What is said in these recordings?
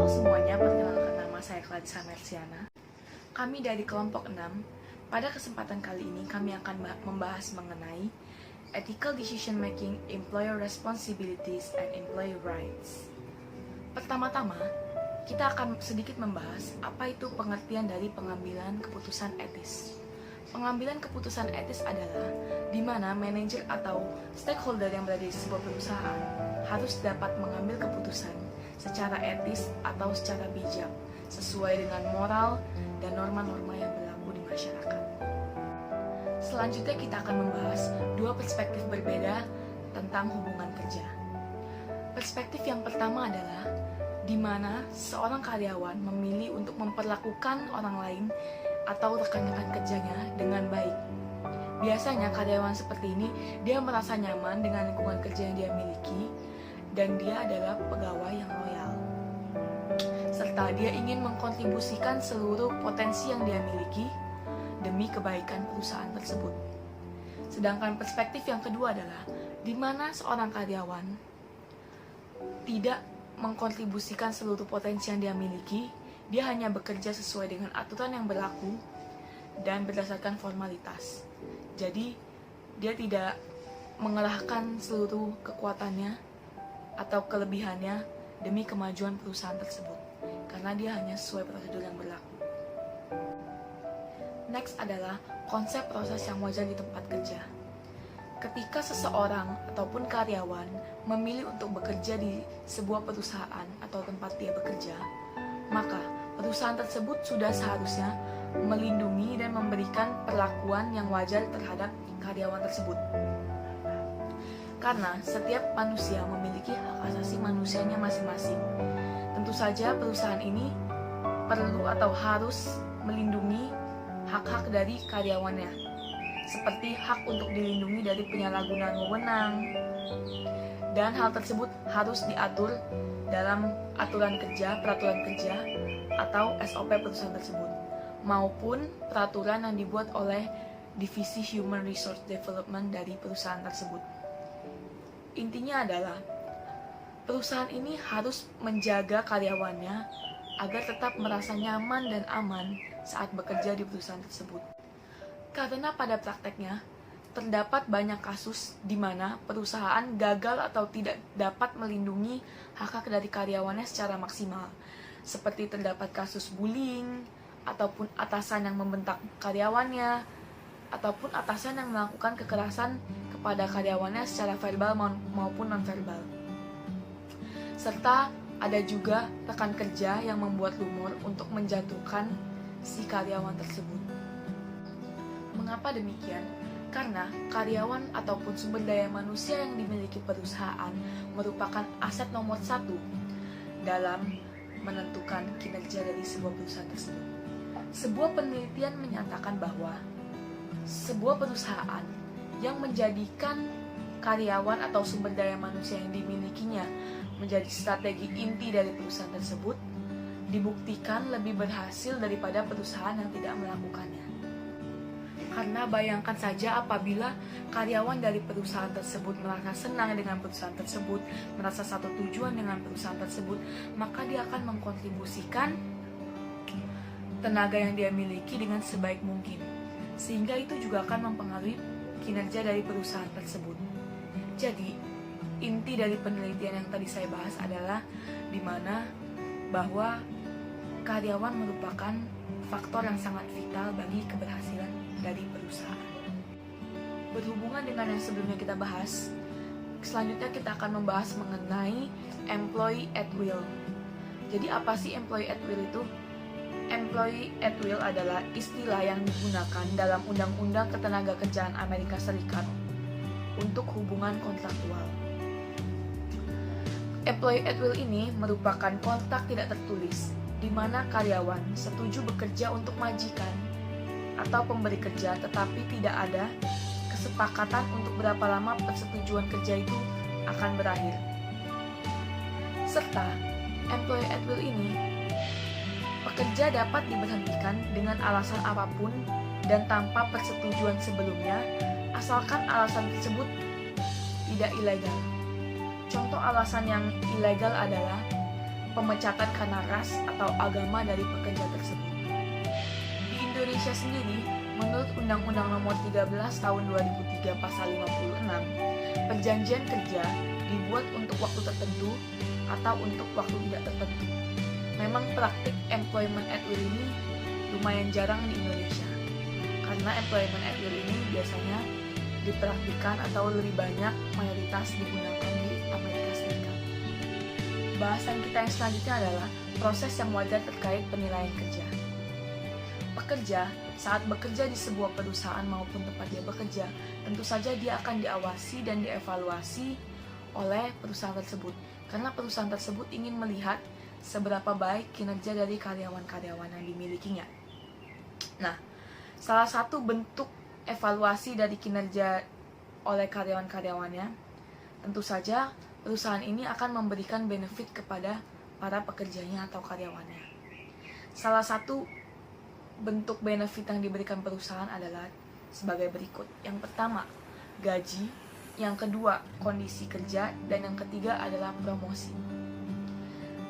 Halo semuanya, perkenalkan nama saya Clarissa Merciana. Kami dari kelompok 6. Pada kesempatan kali ini kami akan membahas mengenai Ethical Decision Making, Employer Responsibilities, and Employee Rights. Pertama-tama, kita akan sedikit membahas apa itu pengertian dari pengambilan keputusan etis. Pengambilan keputusan etis adalah di mana manajer atau stakeholder yang berada di sebuah perusahaan harus dapat mengambil keputusan secara etis atau secara bijak, sesuai dengan moral dan norma-norma yang berlaku di masyarakat. Selanjutnya kita akan membahas dua perspektif berbeda tentang hubungan kerja. Perspektif yang pertama adalah di mana seorang karyawan memilih untuk memperlakukan orang lain atau rekan-rekan kerjanya dengan baik. Biasanya karyawan seperti ini, dia merasa nyaman dengan lingkungan kerja yang dia miliki, dan dia adalah pegawai yang loyal, serta dia ingin mengkontribusikan seluruh potensi yang dia miliki demi kebaikan perusahaan tersebut. Sedangkan perspektif yang kedua adalah di mana seorang karyawan tidak mengkontribusikan seluruh potensi yang dia miliki, dia hanya bekerja sesuai dengan aturan yang berlaku dan berdasarkan formalitas. Jadi, dia tidak mengerahkan seluruh kekuatannya atau kelebihannya demi kemajuan perusahaan tersebut, karena dia hanya sesuai prosedur yang berlaku. Next adalah konsep proses yang wajar di tempat kerja. Ketika seseorang ataupun karyawan memilih untuk bekerja di sebuah perusahaan atau tempat dia bekerja, maka perusahaan tersebut sudah seharusnya melindungi dan memberikan perlakuan yang wajar terhadap karyawan tersebut. Karena setiap manusia memiliki hak asasi manusianya masing-masing. Tentu saja perusahaan ini perlu atau harus melindungi hak-hak dari karyawannya, seperti hak untuk dilindungi dari penyalahgunaan wewenang, dan hal tersebut harus diatur dalam aturan kerja, peraturan kerja, atau SOP perusahaan tersebut, maupun peraturan yang dibuat oleh Divisi Human Resource Development dari perusahaan tersebut. Intinya adalah, perusahaan ini harus menjaga karyawannya agar tetap merasa nyaman dan aman saat bekerja di perusahaan tersebut. Karena pada prakteknya, terdapat banyak kasus di mana perusahaan gagal atau tidak dapat melindungi hak-hak dari karyawannya secara maksimal, seperti terdapat kasus bullying, ataupun atasan yang membentak karyawannya, ataupun atasan yang melakukan kekerasan kepada karyawannya secara verbal maupun non-verbal. Serta ada juga rekan kerja yang membuat rumor untuk menjatuhkan si karyawan tersebut. Mengapa demikian? Karena karyawan ataupun sumber daya manusia yang dimiliki perusahaan merupakan aset nomor 1 dalam menentukan kinerja dari sebuah perusahaan tersebut. Sebuah penelitian menyatakan bahwa sebuah perusahaan yang menjadikan karyawan atau sumber daya manusia yang dimilikinya menjadi strategi inti dari perusahaan tersebut dibuktikan lebih berhasil daripada perusahaan yang tidak melakukannya. Karena bayangkan saja apabila karyawan dari perusahaan tersebut merasa senang dengan perusahaan tersebut, merasa satu tujuan dengan perusahaan tersebut, maka dia akan mengkontribusikan tenaga yang dia miliki dengan sebaik mungkin, sehingga itu juga akan mempengaruhi kinerja dari perusahaan tersebut. Jadi, inti dari penelitian yang tadi saya bahas adalah di mana bahwa karyawan merupakan faktor yang sangat vital bagi keberhasilan dari perusahaan. Berhubungan dengan yang sebelumnya kita bahas, selanjutnya kita akan membahas mengenai employee at will. Jadi apa sih employee at will itu? Employee at will adalah istilah yang digunakan dalam Undang-Undang Ketenagakerjaan Amerika Serikat untuk hubungan kontraktual. Employee at will ini merupakan kontrak tidak tertulis, di mana karyawan setuju bekerja untuk majikan atau pemberi kerja, tetapi tidak ada kesepakatan untuk berapa lama persetujuan kerja itu akan berakhir. Serta, employee at will ini pekerja dapat diberhentikan dengan alasan apapun dan tanpa persetujuan sebelumnya, asalkan alasan tersebut tidak ilegal. Contoh alasan yang ilegal adalah pemecatan karena ras atau agama dari pekerja tersebut. Di Indonesia sendiri, menurut Undang-Undang Nomor 13 Tahun 2003 Pasal 56, perjanjian kerja dibuat untuk waktu tertentu atau untuk waktu tidak tertentu. Memang praktik employment at will ini lumayan jarang di Indonesia, karena employment at will ini biasanya dipraktikkan atau lebih banyak mayoritas digunakan di Amerika Serikat. Bahasan kita yang selanjutnya adalah proses yang wajar terkait penilaian kerja. Pekerja saat bekerja di sebuah perusahaan maupun tempat dia bekerja, tentu saja dia akan diawasi dan dievaluasi oleh perusahaan tersebut, karena perusahaan tersebut ingin melihat seberapa baik kinerja dari karyawan-karyawan yang dimilikinya. Nah, salah satu bentuk evaluasi dari kinerja oleh karyawan-karyawannya, tentu saja perusahaan ini akan memberikan benefit kepada para pekerjanya atau karyawannya. Salah satu bentuk benefit yang diberikan perusahaan adalah sebagai berikut. Yang pertama, gaji. Yang kedua, kondisi kerja. Dan yang ketiga adalah promosi.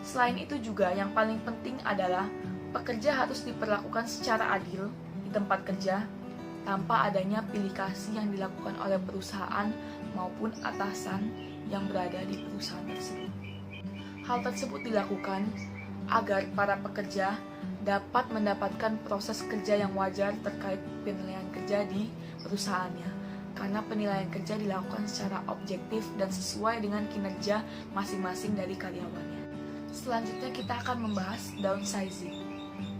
Selain itu juga yang paling penting adalah pekerja harus diperlakukan secara adil di tempat kerja tanpa adanya pilih kasih yang dilakukan oleh perusahaan maupun atasan yang berada di perusahaan tersebut. Hal tersebut dilakukan agar para pekerja dapat mendapatkan proses kerja yang wajar terkait penilaian kerja di perusahaannya, karena penilaian kerja dilakukan secara objektif dan sesuai dengan kinerja masing-masing dari karyawannya. Selanjutnya kita akan membahas downsizing.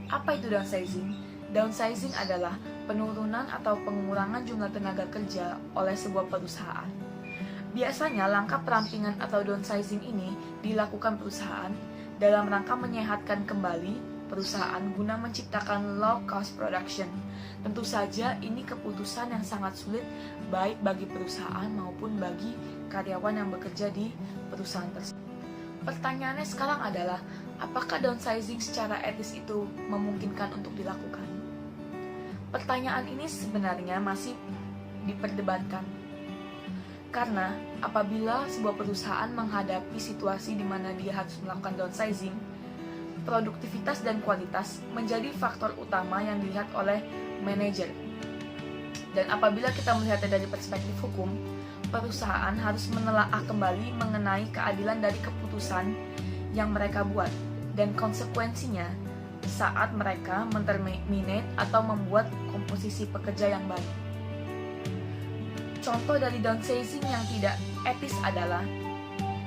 Apa itu downsizing? Downsizing adalah penurunan atau pengurangan jumlah tenaga kerja oleh sebuah perusahaan. Biasanya langkah perampingan atau downsizing ini dilakukan perusahaan dalam rangka menyehatkan kembali perusahaan guna menciptakan low cost production. Tentu saja ini keputusan yang sangat sulit baik bagi perusahaan maupun bagi karyawan yang bekerja di perusahaan tersebut. Pertanyaannya sekarang adalah, apakah downsizing secara etis itu memungkinkan untuk dilakukan? Pertanyaan ini sebenarnya masih diperdebatkan. Karena apabila sebuah perusahaan menghadapi situasi di mana dia harus melakukan downsizing, produktivitas dan kualitas menjadi faktor utama yang dilihat oleh manajer. Dan apabila kita melihatnya dari perspektif hukum, perusahaan harus menelaah kembali mengenai keadilan dari keputusan yang mereka buat dan konsekuensinya saat mereka menterminate atau membuat komposisi pekerja yang baik. Contoh dari downsizing yang tidak etis adalah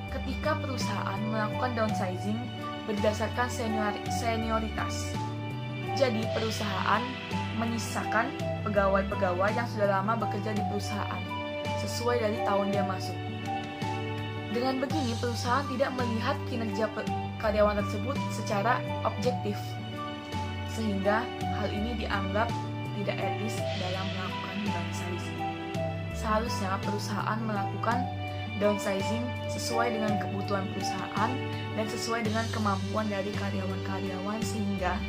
ketika perusahaan melakukan downsizing berdasarkan senioritas. Jadi perusahaan menyisakan pegawai-pegawai yang sudah lama bekerja di perusahaan sesuai dari tahun dia masuk. Dengan begini, perusahaan tidak melihat kinerja karyawan tersebut secara objektif, sehingga hal ini dianggap tidak etis dalam melakukan downsizing. Seharusnya perusahaan melakukan downsizing sesuai dengan kebutuhan perusahaan dan sesuai dengan kemampuan dari karyawan-karyawan sehingga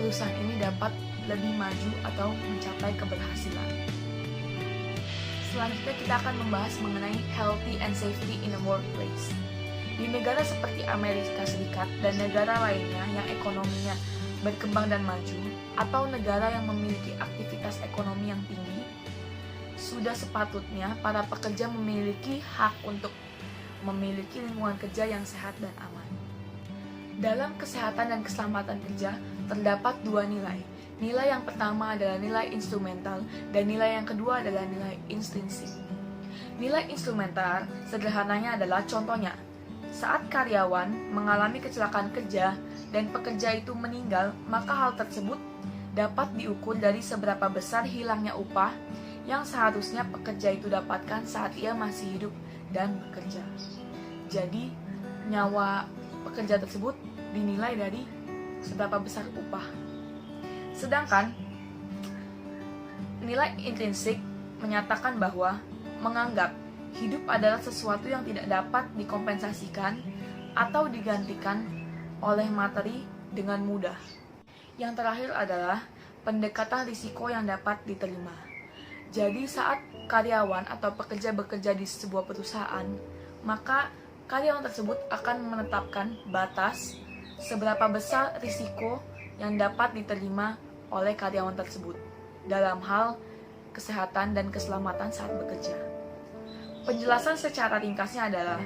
perusahaan ini dapat lebih maju atau mencapai keberhasilan. Selanjutnya kita akan membahas mengenai healthy and safety in the workplace. Di negara seperti Amerika Serikat dan negara lainnya yang ekonominya berkembang dan maju, atau negara yang memiliki aktivitas ekonomi yang tinggi, sudah sepatutnya para pekerja memiliki hak untuk memiliki lingkungan kerja yang sehat dan aman. Dalam kesehatan dan keselamatan kerja terdapat dua nilai. Nilai yang pertama adalah nilai instrumental dan nilai yang kedua adalah nilai intrinsik. Nilai instrumental sederhananya adalah contohnya, saat karyawan mengalami kecelakaan kerja dan pekerja itu meninggal, maka hal tersebut dapat diukur dari seberapa besar hilangnya upah yang seharusnya pekerja itu dapatkan saat ia masih hidup dan bekerja. Jadi, nyawa pekerja tersebut dinilai dari seberapa besar upah. Sedangkan, nilai intrinsik menyatakan bahwa menganggap hidup adalah sesuatu yang tidak dapat dikompensasikan atau digantikan oleh materi dengan mudah. Yang terakhir adalah pendekatan risiko yang dapat diterima. Jadi saat karyawan atau pekerja bekerja di sebuah perusahaan, maka karyawan tersebut akan menetapkan batas seberapa besar risiko yang dapat diterima oleh karyawan tersebut dalam hal kesehatan dan keselamatan saat bekerja. Penjelasan secara ringkasnya adalah,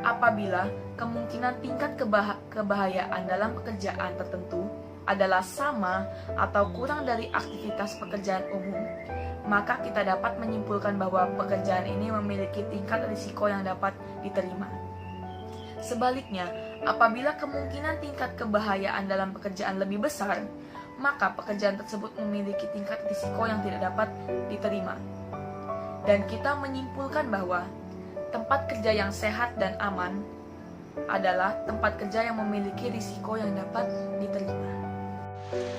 apabila kemungkinan tingkat kebahayaan dalam pekerjaan tertentu adalah sama atau kurang dari aktivitas pekerjaan umum, maka kita dapat menyimpulkan bahwa pekerjaan ini memiliki tingkat risiko yang dapat diterima. Sebaliknya, apabila kemungkinan tingkat kebahayaan dalam pekerjaan lebih besar, maka pekerjaan tersebut memiliki tingkat risiko yang tidak dapat diterima. Dan kita menyimpulkan bahwa tempat kerja yang sehat dan aman adalah tempat kerja yang memiliki risiko yang dapat diterima.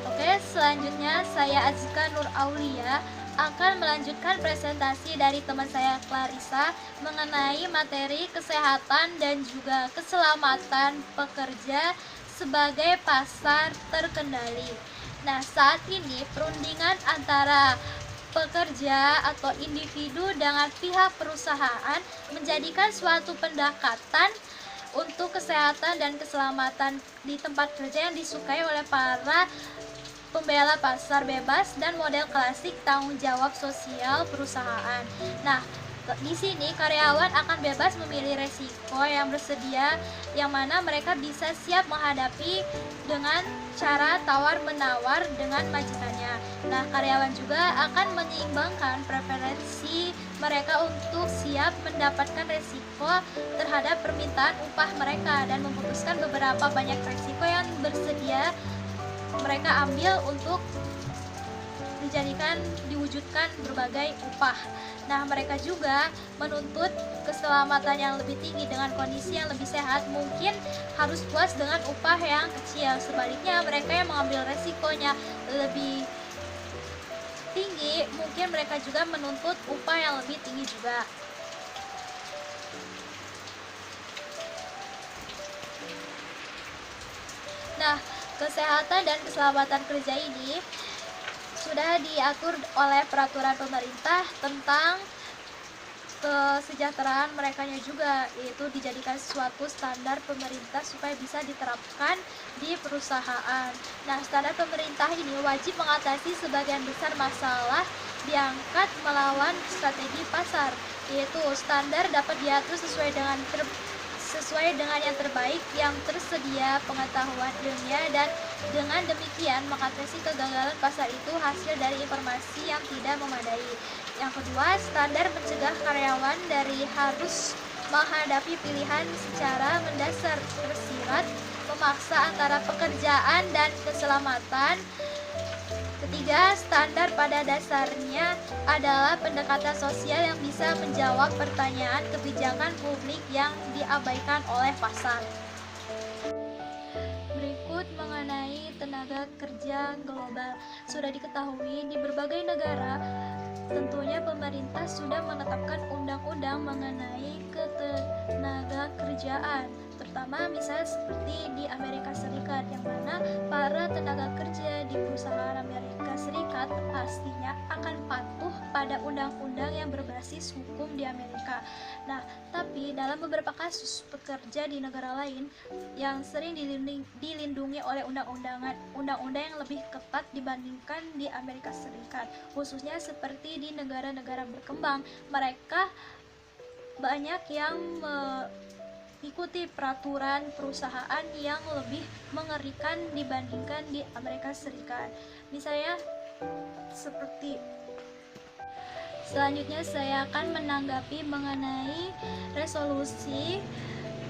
Oke, selanjutnya saya Azka Nur Aulia akan melanjutkan presentasi dari teman saya Clarissa mengenai materi kesehatan dan juga keselamatan pekerja sebagai pasar terkendali. Nah, saat ini perundingan antara pekerja atau individu dengan pihak perusahaan menjadikan suatu pendekatan untuk kesehatan dan keselamatan di tempat kerja yang disukai oleh para pembela pasar bebas dan model klasik tanggung jawab sosial perusahaan. Nah, di sini karyawan akan bebas memilih resiko yang bersedia, yang mana mereka bisa siap menghadapi dengan cara tawar-menawar dengan majikannya. Nah, karyawan juga akan menyeimbangkan preferensi mereka untuk siap mendapatkan resiko terhadap permintaan upah mereka dan memutuskan beberapa banyak resiko yang bersedia mereka ambil untuk diwujudkan berbagai upah. Nah, mereka juga menuntut keselamatan yang lebih tinggi dengan kondisi yang lebih sehat, mungkin harus puas dengan upah yang kecil. Sebaliknya, mereka yang mengambil resikonya lebih tinggi, mungkin mereka juga menuntut upah yang lebih tinggi juga. Nah, kesehatan dan keselamatan kerja ini sudah diatur oleh peraturan pemerintah tentang kesejahteraan merekanya juga, yaitu dijadikan suatu standar pemerintah supaya bisa diterapkan di perusahaan. Nah, standar pemerintah ini wajib mengatasi sebagian besar masalah diangkat melawan strategi pasar, yaitu standar dapat diatur sesuai dengan yang terbaik yang tersedia pengetahuan ilmiah, dan dengan demikian mengatasi kegagalan pasar itu hasil dari informasi yang tidak memadai. Yang kedua, standar mencegah karyawan dari harus menghadapi pilihan secara mendasar tersirat memaksa antara pekerjaan dan keselamatan. Ketiga, standar pada dasarnya adalah pendekatan sosial yang bisa menjawab pertanyaan kebijakan publik yang diabaikan oleh pasar. Berikut mengenai tenaga kerja global. Sudah diketahui di berbagai negara, tentunya pemerintah sudah menetapkan undang-undang mengenai ketenaga kerjaan, terutama misalnya seperti di Amerika Serikat, yang mana para tenaga kerja di perusahaan Amerika Serikat pastinya akan patuh pada undang-undang yang berbasis hukum di Amerika. Nah, tapi dalam beberapa kasus pekerja di negara lain yang sering dilindungi oleh undang-undang yang lebih ketat dibandingkan di Amerika Serikat, khususnya seperti di negara-negara berkembang, mereka banyak yang ikuti peraturan perusahaan yang lebih mengerikan dibandingkan di Amerika Serikat. Misalnya seperti selanjutnya saya akan menanggapi mengenai resolusi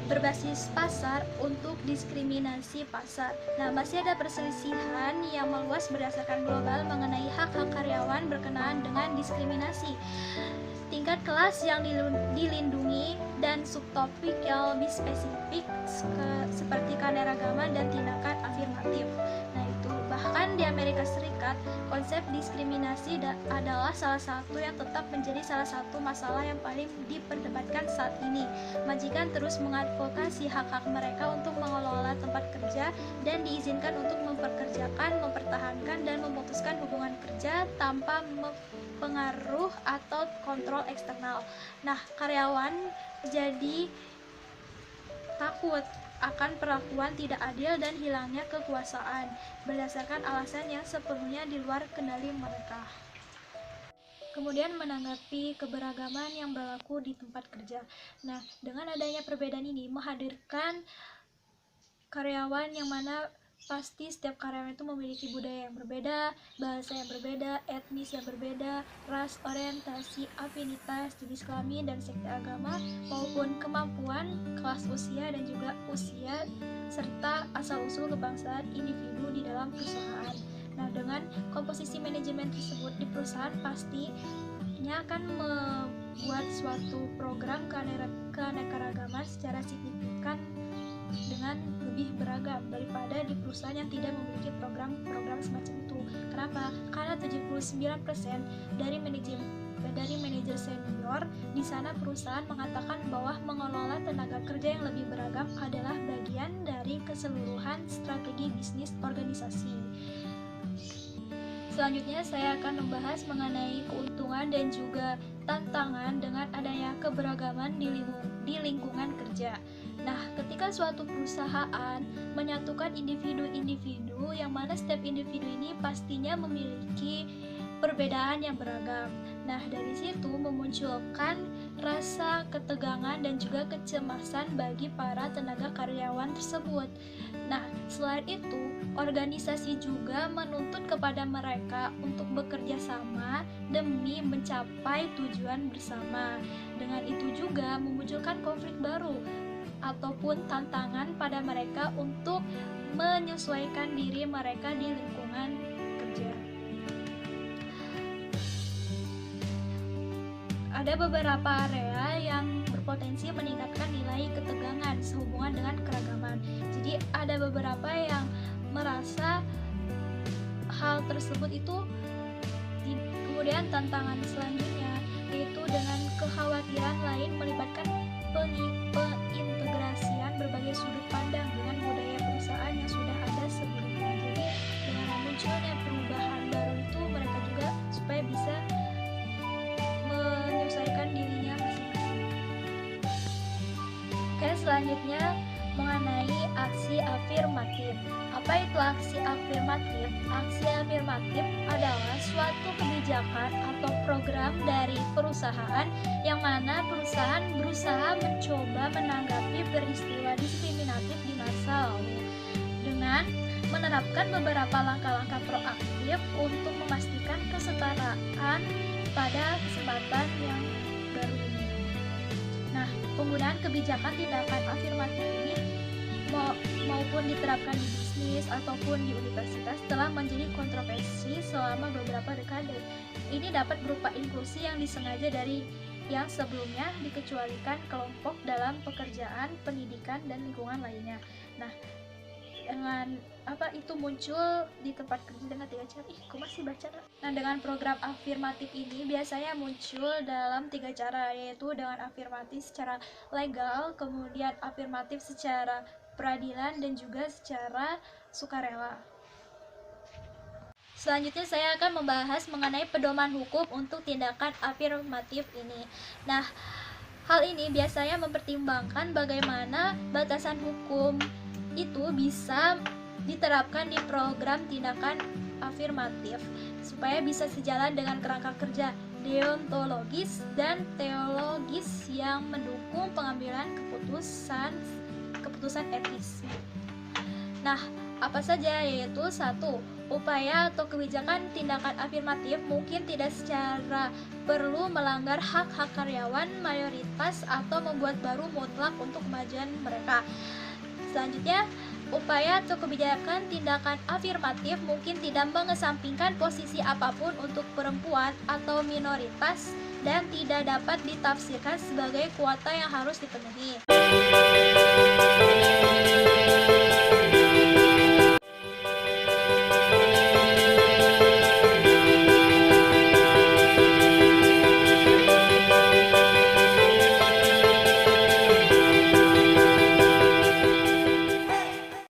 berbasis pasar untuk diskriminasi pasar. Nah, masih ada perselisihan yang meluas berdasarkan global mengenai hak-hak karyawan berkenaan dengan diskriminasi, tingkat kelas yang dilindungi, dan subtopik yang lebih spesifik seperti keanekaragaman dan tindakan afirmatif. Nah, itu bahkan di Amerika Serikat, konsep diskriminasi adalah salah satu yang tetap menjadi salah satu masalah yang paling diperdebatkan saat ini. Majikan terus mengadvokasi hak-hak mereka untuk mengelola tempat kerja dan diizinkan untuk mempekerjakan, mempertahankan, dan memutuskan hubungan kerja tanpa pengaruh atau kontrol eksternal. Nah, karyawan jadi takut akan perlakuan tidak adil dan hilangnya kekuasaan berdasarkan alasan yang sepenuhnya di luar kendali mereka. Kemudian menanggapi keberagaman yang berlaku di tempat kerja. Nah, dengan adanya perbedaan ini menghadirkan karyawan yang mana pasti setiap karyawan itu memiliki budaya yang berbeda, bahasa yang berbeda, etnis yang berbeda, ras, orientasi, afinitas, jenis kelamin, dan sekte agama, maupun kemampuan, kelas usia, dan juga usia, serta asal-usul kebangsaan individu di dalam perusahaan. Nah, dengan komposisi manajemen tersebut di perusahaan pastinya akan membuat suatu program keanekaragaman secara signifikan dengan lebih beragam daripada di perusahaan yang tidak memiliki program-program semacam itu. Kenapa? Karena 79% dari manajer senior di sana perusahaan mengatakan bahwa mengelola tenaga kerja yang lebih beragam adalah bagian dari keseluruhan strategi bisnis organisasi. Selanjutnya saya akan membahas mengenai keuntungan dan juga tantangan dengan adanya keberagaman di lingkungan kerja. Nah, ketika suatu perusahaan menyatukan individu-individu yang mana setiap individu ini pastinya memiliki perbedaan yang beragam. Nah, dari situ memunculkan rasa ketegangan dan juga kecemasan bagi para tenaga karyawan tersebut. Nah, selain itu, organisasi juga menuntut kepada mereka untuk bekerja sama demi mencapai tujuan bersama. Dengan itu juga memunculkan konflik baru ataupun tantangan pada mereka untuk menyesuaikan diri mereka di lingkungan kerja. Ada beberapa area yang berpotensi meningkatkan nilai ketegangan sehubungan dengan keragaman. Jadi ada beberapa yang merasa hal tersebut itu. Kemudian tantangan selanjutnya yaitu dengan kekhawatiran lain melibatkan pengintegrasian berbagai sudut pandang dengan budaya perusahaan yang sudah ada sebelumnya. Jadi dengan munculnya perubahan baru itu mereka juga supaya bisa menyesuaikan dirinya masing-masing. Oke, selanjutnya mengenai aksi afirmatif. Apa itu aksi afirmatif? Aksi afirmatif adalah suatu kebijakan atau program dari perusahaan yang mana perusahaan berusaha mencoba menanggapi peristiwa diskriminatif di masa lalu dengan menerapkan beberapa langkah-langkah proaktif untuk memastikan kesetaraan pada kesempatan yang baru ini. Nah, penggunaan kebijakan tindakan afirmatif ini maupun diterapkan di bisnis ataupun di universitas telah menjadi kontroversi selama beberapa dekade. Ini dapat berupa inklusi yang disengaja dari yang sebelumnya dikecualikan kelompok dalam pekerjaan, pendidikan, dan lingkungan lainnya. Nah, dengan apa itu muncul di tempat kerja dengan 3 cara. Aku masih baca. Nah, dengan program afirmatif ini biasanya muncul dalam 3 cara, yaitu dengan afirmatif secara legal, kemudian afirmatif secara peradilan, dan juga secara sukarela. Selanjutnya saya akan membahas mengenai pedoman hukum untuk tindakan afirmatif ini. Nah, hal ini biasanya mempertimbangkan bagaimana batasan hukum itu bisa diterapkan di program tindakan afirmatif supaya bisa sejalan dengan kerangka kerja deontologis dan teologis yang mendukung pengambilan keputusan etis. Nah, apa saja? Yaitu 1. Upaya atau kebijakan tindakan afirmatif mungkin tidak secara perlu melanggar hak-hak karyawan mayoritas atau membuat baru mutlak untuk kemajuan mereka. Selanjutnya, upaya atau kebijakan tindakan afirmatif mungkin tidak mengesampingkan posisi apapun untuk perempuan atau minoritas dan tidak dapat ditafsirkan sebagai kuota yang harus dipenuhi.